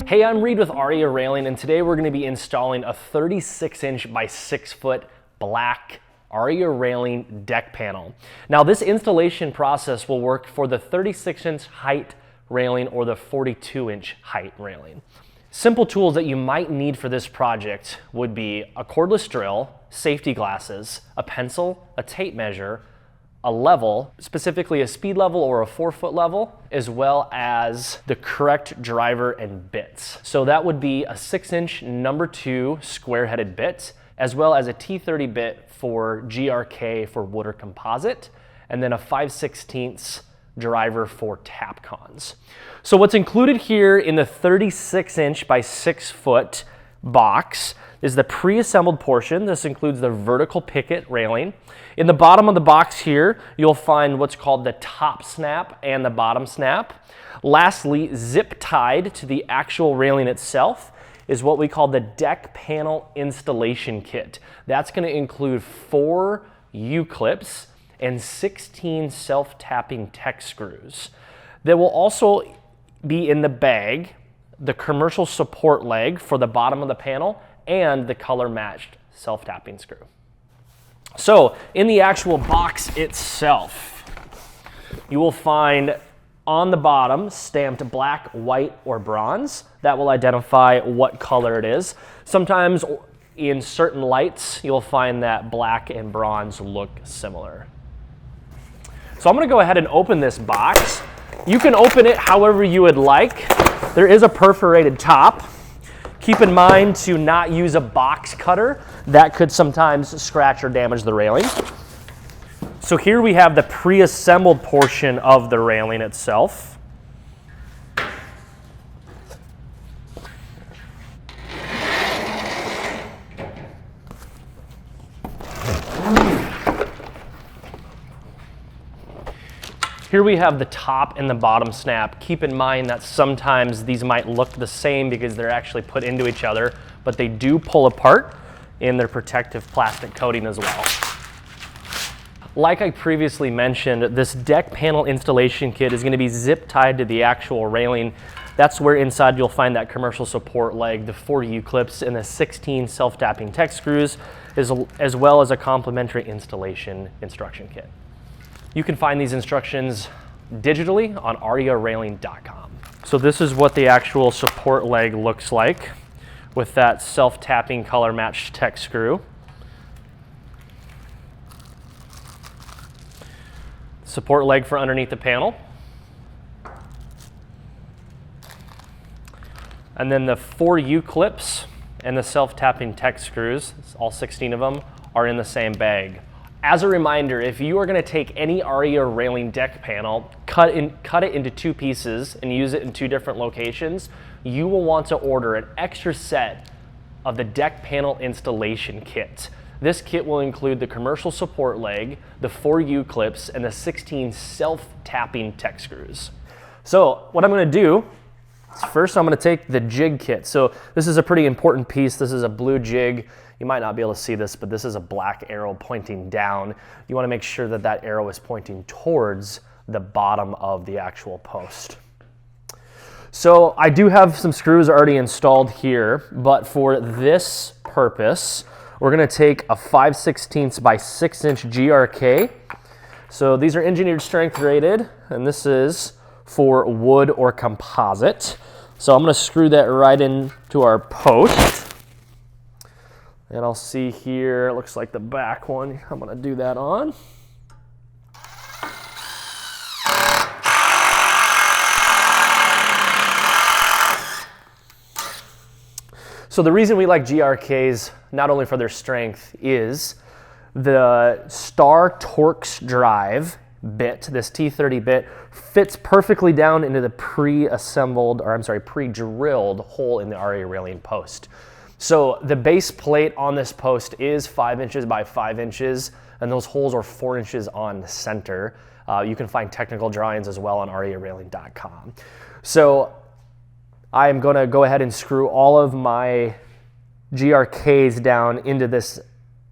Hey, I'm Reed with Aria Railing, and today we're going to be installing a 36-inch by 6-foot black Aria Railing deck panel. Now, this installation process will work for the 36-inch height railing or the 42-inch height railing. Simple tools that you might need for this project would be a cordless drill, safety glasses, a pencil, a tape measure, a level, specifically a speed level or a 4-foot level, as well as the correct driver and bits. So that would be a 6-inch number 2 square-headed bit, as well as a T30 bit for GRK for wood or composite, and then a 5/16 driver for Tapcons. So what's included here in the 36-inch by 6-foot box is the pre-assembled portion. This includes the vertical picket railing. In the bottom of the box here, you'll find what's called the top snap and the bottom snap. Lastly, zip tied to the actual railing itself is what we call the deck panel installation kit. That's going to include 4 U-clips and 16 self-tapping tech screws. There will also be in the bag the commercial support leg for the bottom of the panel and the color matched self-tapping screw. So in the actual box itself, you will find on the bottom stamped black, white, or bronze. That will identify what color it is. Sometimes in certain lights, you'll find that black and bronze look similar. So I'm gonna go ahead and open this box. You can open it however you would like. There is a perforated top. Keep in mind to not use a box cutter. That could sometimes scratch or damage the railing. So here we have the pre-assembled portion of the railing itself. Here we have the top and the bottom snap. Keep in mind that sometimes these might look the same because they're actually put into each other, but they do pull apart in their protective plastic coating as well. Like I previously mentioned, this deck panel installation kit is going to be zip tied to the actual railing. That's where inside you'll find that commercial support leg, the 4 U-clips, and the 16 self-tapping tech screws, as well as a complimentary installation instruction kit. You can find these instructions digitally on ariarailing.com. So this is what the actual support leg looks like with that self-tapping color matched tech screw. Support leg for underneath the panel. And then the 4 U-clips and the self-tapping tech screws, all 16 of them, are in the same bag. As a reminder, if you are going to take any Aria railing deck panel, cut it into 2 pieces and use it in 2 different locations, you will want to order an extra set of the deck panel installation kit. This kit will include the commercial support leg, the 4 U-clips, and the 16 self-tapping tech screws. So what I'm going to do is first I'm going to take the jig kit. So this is a pretty important piece. This is a blue jig. You might not be able to see this, but this is a black arrow pointing down. You want to make sure that that arrow is pointing towards the bottom of the actual post. So I do have some screws already installed here, but for this purpose, we're going to take a 5/16 by 6-inch GRK. So these are engineered strength rated, and this is for wood or composite. So I'm going to screw that right into our post. And I'll see here, it looks like the back one. I'm going to do that on. So the reason we like GRKs, not only for their strength, is the Star Torx drive bit, this T30 bit, fits perfectly down into the pre-drilled hole in the Aria railing post. So the base plate on this post is 5 inches by 5 inches, and those holes are 4 inches on the center. You can find technical drawings as well on ariarailing.com. So I'm going to go ahead and screw all of my GRKs down into this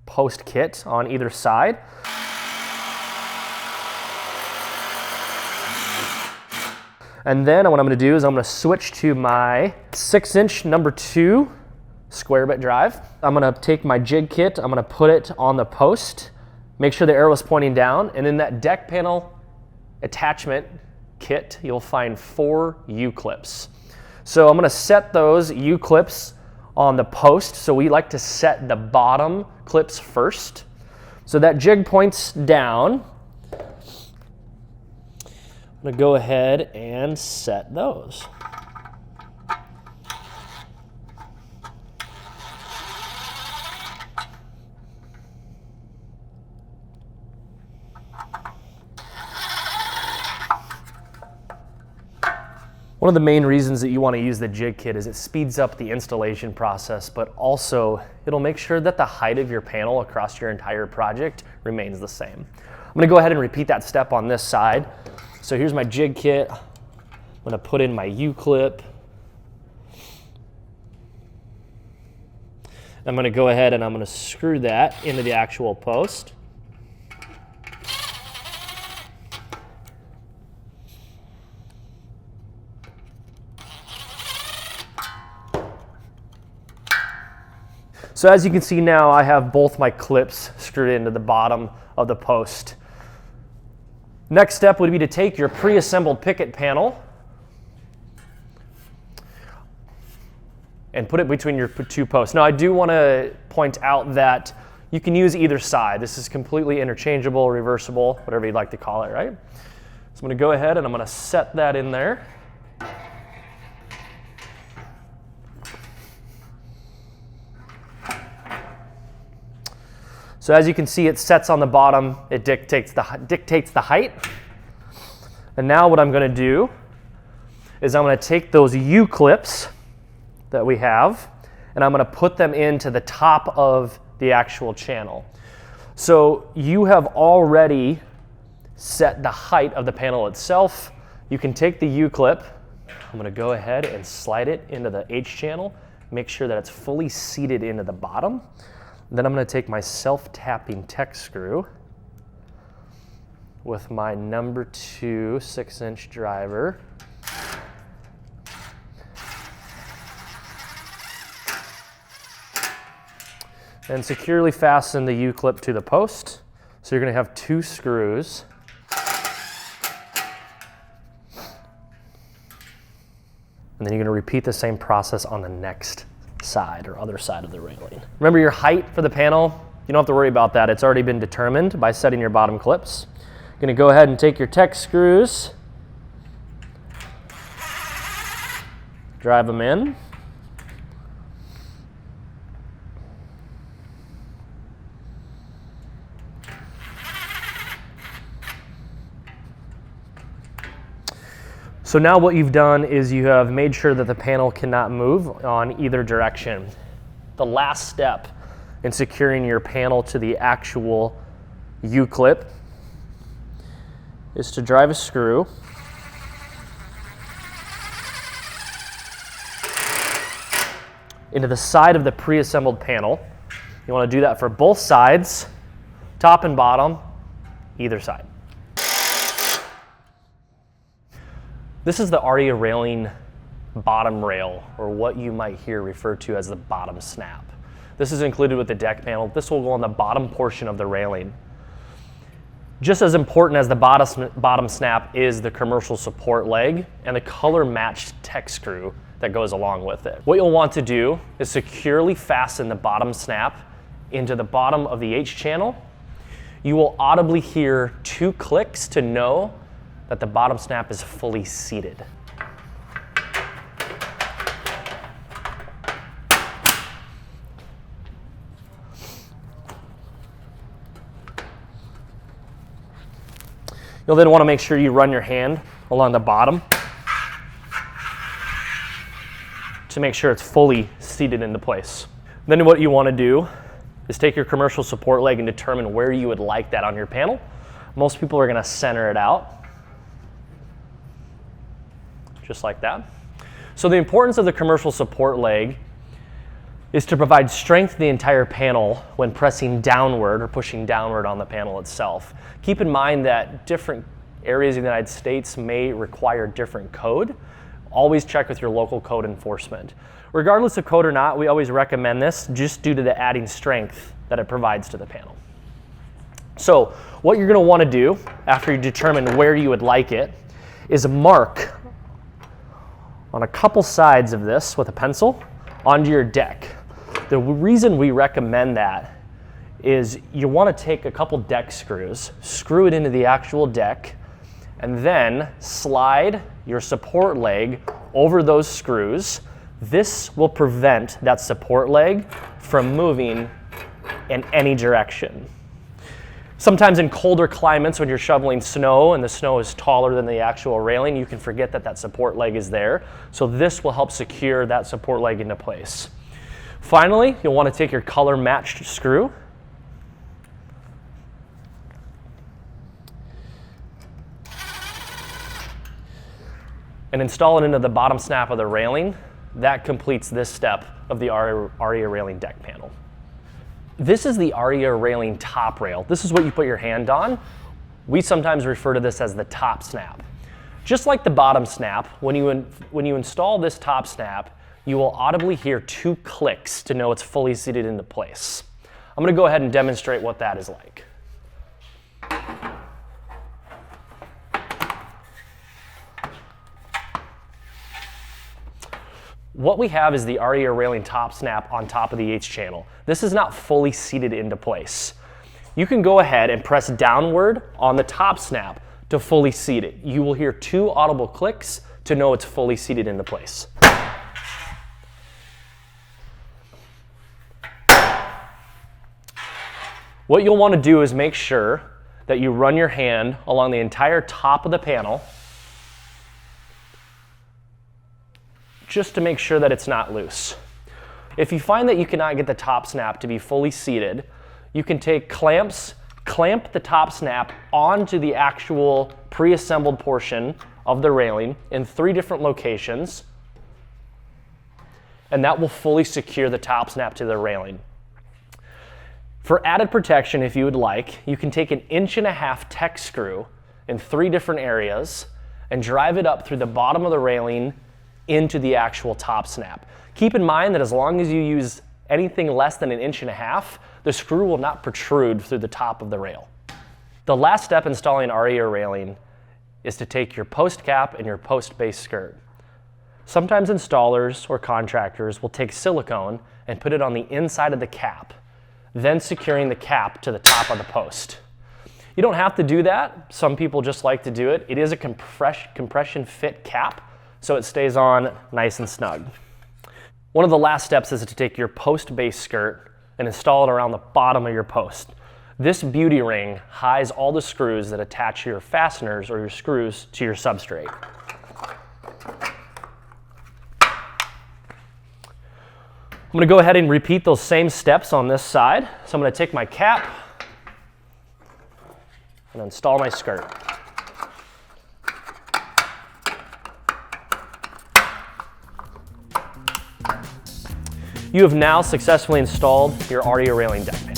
post kit on either side. And then what I'm gonna do is I'm gonna switch to my 6-inch number 2 square bit drive. I'm gonna take my jig kit, I'm gonna put it on the post, make sure the arrow is pointing down, and in that deck panel attachment kit, you'll find 4 U-clips. So I'm gonna set those U-clips on the post. So we like to set the bottom clips first. So that jig points down. I'm gonna go ahead and set those. One of the main reasons that you want to use the jig kit is it speeds up the installation process, but also it'll make sure that the height of your panel across your entire project remains the same. I'm going to go ahead and repeat that step on this side. So here's my jig kit. I'm going to put in my U-clip. I'm going to go ahead and I'm going to screw that into the actual post. So as you can see now, I have both my clips screwed into the bottom of the post. Next step would be to take your pre-assembled picket panel and put it between your 2 posts. Now I do want to point out that you can use either side. This is completely interchangeable, reversible, whatever you'd like to call it, right? So I'm going to go ahead and I'm going to set that in there. So as you can see, it sets on the bottom, it dictates the height. And now what I'm going to do is I'm going to take those U-clips that we have, and I'm going to put them into the top of the actual channel. So you have already set the height of the panel itself. You can take the U-clip, I'm going to go ahead and slide it into the H channel, make sure that it's fully seated into the bottom. Then I'm going to take my self-tapping tech screw with my number 2 6-inch driver. And securely fasten the U-clip to the post. So you're going to have 2 screws. And then you're going to repeat the same process on the next side or other side of the railing. Remember your height for the panel, you don't have to worry about that. It's already been determined by setting your bottom clips. You're going to go ahead and take your tech screws, drive them in. So now what you've done is you have made sure that the panel cannot move on either direction. The last step in securing your panel to the actual U-clip is to drive a screw into the side of the pre-assembled panel. You want to do that for both sides, top and bottom, either side. This is the Aria railing bottom rail, or what you might hear referred to as the bottom snap. This is included with the deck panel. This will go on the bottom portion of the railing. Just as important as the bottom snap is the commercial support leg and the color matched tech screw that goes along with it. What you'll want to do is securely fasten the bottom snap into the bottom of the H channel. You will audibly hear 2 clicks to know that the bottom snap is fully seated. You'll then want to make sure you run your hand along the bottom to make sure it's fully seated into place. Then what you want to do is take your commercial support leg and determine where you would like that on your panel. Most people are going to center it out, just like that. So the importance of the commercial support leg is to provide strength to the entire panel when pressing downward or pushing downward on the panel itself. Keep in mind that different areas of the United States may require different code. Always check with your local code enforcement. Regardless of code or not, we always recommend this just due to the adding strength that it provides to the panel. So what you're going to want to do after you determine where you would like it is mark on a couple sides of this with a pencil onto your deck. The reason we recommend that is you want to take a couple deck screws, screw it into the actual deck, and then slide your support leg over those screws. This will prevent that support leg from moving in any direction. Sometimes in colder climates when you're shoveling snow and the snow is taller than the actual railing, you can forget that that support leg is there. So this will help secure that support leg into place. Finally, you'll want to take your color matched screw and install it into the bottom snap of the railing. That completes this step of the Aria railing deck panel. This is the Aria railing top rail. This is what you put your hand on. We sometimes refer to this as the top snap. Just like the bottom snap, when you install this top snap, you will audibly hear 2 clicks to know it's fully seated into place. I'm going to go ahead and demonstrate what that is like. What we have is the Aria railing top snap on top of the H channel. This is not fully seated into place. You can go ahead and press downward on the top snap to fully seat it. You will hear 2 audible clicks to know it's fully seated into place. What you'll want to do is make sure that you run your hand along the entire top of the panel just to make sure that it's not loose. If you find that you cannot get the top snap to be fully seated, you can take clamps, clamp the top snap onto the actual pre-assembled portion of the railing in 3 different locations, and that will fully secure the top snap to the railing. For added protection, if you would like, you can take an 1.5 inch Tech screw in 3 different areas and drive it up through the bottom of the railing into the actual top snap. Keep in mind that as long as you use anything less than 1.5 inches, the screw will not protrude through the top of the rail. The last step installing Aria railing is to take your post cap and your post base skirt. Sometimes installers or contractors will take silicone and put it on the inside of the cap, then securing the cap to the top of the post. You don't have to do that. Some people just like to do it. It is a compression fit cap, so it stays on nice and snug. One of the last steps is to take your post base skirt and install it around the bottom of your post. This beauty ring hides all the screws that attach your fasteners or your screws to your substrate. I'm going to go ahead and repeat those same steps on this side. So I'm going to take my cap and install my skirt. You have now successfully installed your Aria railing deck panel.